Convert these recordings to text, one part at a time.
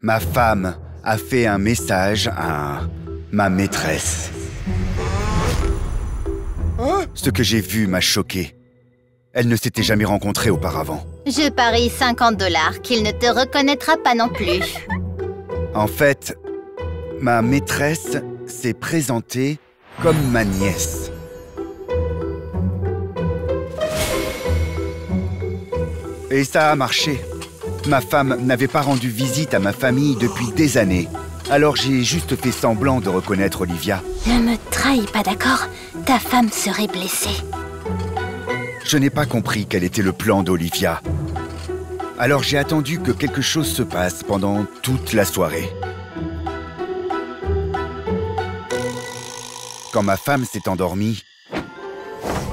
Ma femme a fait un message à ma maîtresse. Ce que j'ai vu m'a choqué. Elle ne s'était jamais rencontrée auparavant. Je parie 50 $ qu'il ne te reconnaîtra pas non plus. En fait, ma maîtresse s'est présentée comme ma nièce. Et ça a marché. Ma femme n'avait pas rendu visite à ma famille depuis des années. Alors j'ai juste fait semblant de reconnaître Olivia. Ne me trahis pas, d'accord? Ta femme serait blessée. Je n'ai pas compris quel était le plan d'Olivia. Alors j'ai attendu que quelque chose se passe pendant toute la soirée. Quand ma femme s'est endormie,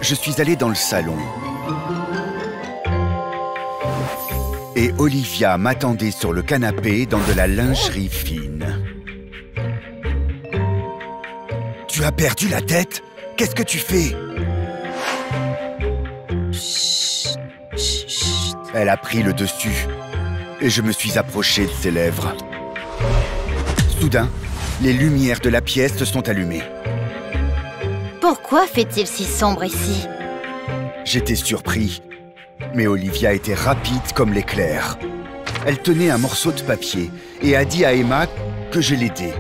je suis allé dans le salon. Et Olivia m'attendait sur le canapé dans de la lingerie fine. Tu as perdu la tête? Qu'est-ce que tu fais? Chut, chut, chut. Elle a pris le dessus et je me suis approché de ses lèvres. Soudain, les lumières de la pièce se sont allumées. Pourquoi fait-il si sombre ici? J'étais surpris, mais Olivia était rapide comme l'éclair. Elle tenait un morceau de papier et a dit à Emma que je l'aidais.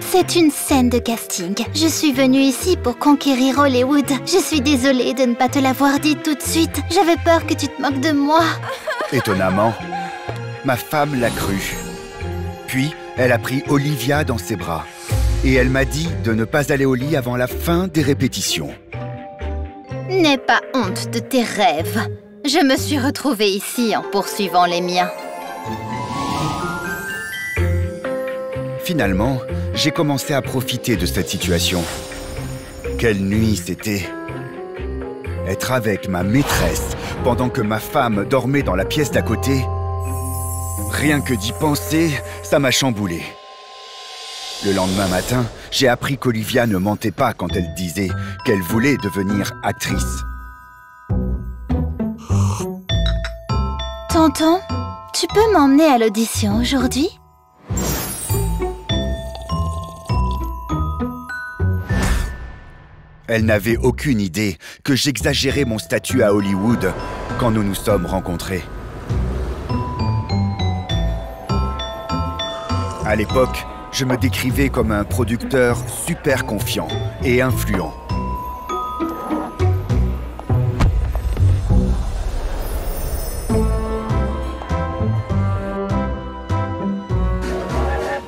C'est une scène de casting. Je suis venue ici pour conquérir Hollywood. Je suis désolée de ne pas te l'avoir dit tout de suite. J'avais peur que tu te moques de moi. Étonnamment, ma femme l'a cru. Puis, elle a pris Olivia dans ses bras. Et elle m'a dit de ne pas aller au lit avant la fin des répétitions. N'aie pas honte de tes rêves. Je me suis retrouvée ici en poursuivant les miens. Finalement, j'ai commencé à profiter de cette situation. Quelle nuit c'était! Être avec ma maîtresse pendant que ma femme dormait dans la pièce d'à côté. Rien que d'y penser, ça m'a chamboulé. Le lendemain matin, j'ai appris qu'Olivia ne mentait pas quand elle disait qu'elle voulait devenir actrice. Tonton, tu peux m'emmener à l'audition aujourd'hui? Elle n'avait aucune idée que j'exagérais mon statut à Hollywood quand nous nous sommes rencontrés. À l'époque, je me décrivais comme un producteur super confiant et influent.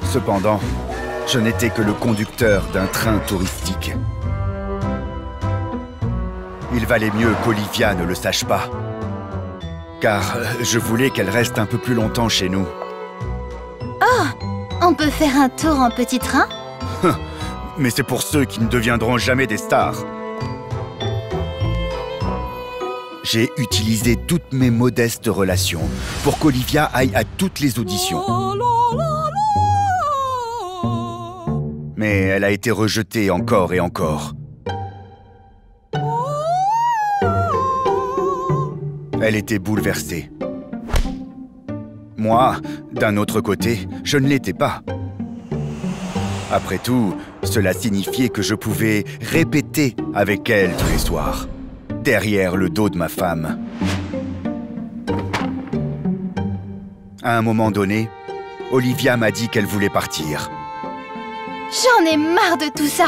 Cependant, je n'étais que le conducteur d'un train touristique. Il valait mieux qu'Olivia ne le sache pas. Car je voulais qu'elle reste un peu plus longtemps chez nous. Oh! On peut faire un tour en petit train? Mais c'est pour ceux qui ne deviendront jamais des stars. J'ai utilisé toutes mes modestes relations pour qu'Olivia aille à toutes les auditions. Mais elle a été rejetée encore et encore. Elle était bouleversée. Moi, d'un autre côté, je ne l'étais pas. Après tout, cela signifiait que je pouvais répéter avec elle tous les soirs, derrière le dos de ma femme. À un moment donné, Olivia m'a dit qu'elle voulait partir. J'en ai marre de tout ça.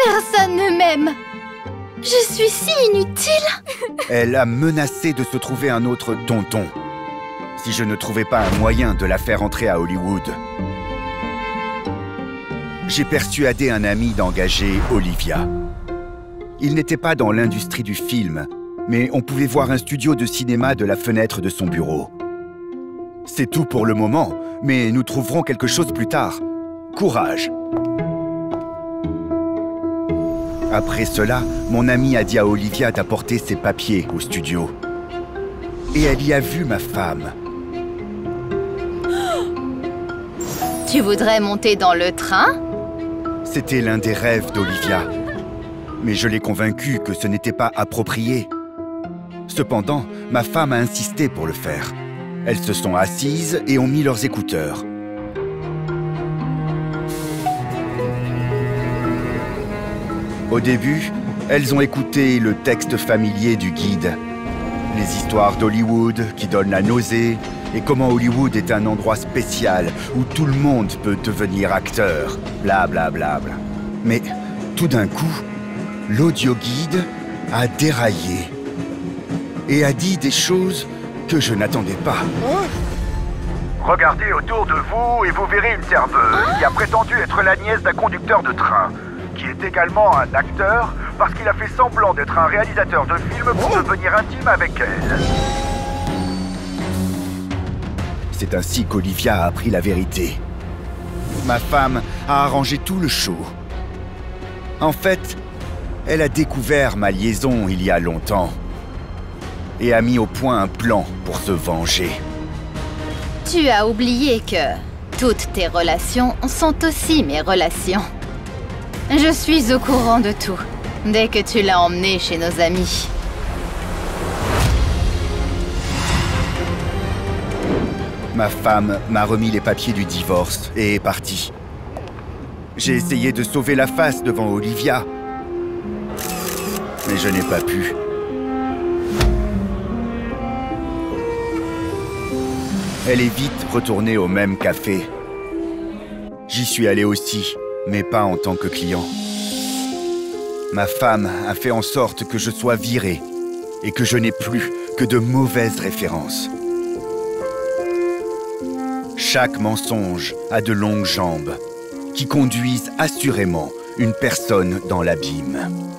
Personne ne m'aime. Je suis si inutile. Elle a menacé de se trouver un autre tonton, si je ne trouvais pas un moyen de la faire entrer à Hollywood. J'ai persuadé un ami d'engager Olivia. Il n'était pas dans l'industrie du film, mais on pouvait voir un studio de cinéma de la fenêtre de son bureau. C'est tout pour le moment, mais nous trouverons quelque chose plus tard. Courage! Après cela, mon ami a dit à Olivia d'apporter ses papiers au studio. Et elle y a vu ma femme. Tu voudrais monter dans le train? C'était l'un des rêves d'Olivia. Mais je l'ai convaincue que ce n'était pas approprié. Cependant, ma femme a insisté pour le faire. Elles se sont assises et ont mis leurs écouteurs. Au début, elles ont écouté le texte familier du guide. Les histoires d'Hollywood qui donnent la nausée et comment Hollywood est un endroit spécial où tout le monde peut devenir acteur, blablabla. Mais tout d'un coup, l'audio-guide a déraillé et a dit des choses que je n'attendais pas. Regardez autour de vous et vous verrez une serveuse qui a prétendu être la nièce d'un conducteur de train, qui est également un acteur parce qu'il a fait semblant d'être un réalisateur de film pour devenir intime avec elle. C'est ainsi qu'Olivia a appris la vérité. Ma femme a arrangé tout le show. En fait, elle a découvert ma liaison il y a longtemps et a mis au point un plan pour se venger. Tu as oublié que toutes tes relations sont aussi mes relations. Je suis au courant de tout, dès que tu l'as emmené chez nos amis. Ma femme m'a remis les papiers du divorce et est partie. J'ai essayé de sauver la face devant Olivia, mais je n'ai pas pu. Elle est vite retournée au même café. J'y suis allé aussi, mais pas en tant que client. Ma femme a fait en sorte que je sois viré et que je n'ai plus que de mauvaises références. Chaque mensonge a de longues jambes qui conduisent assurément une personne dans l'abîme.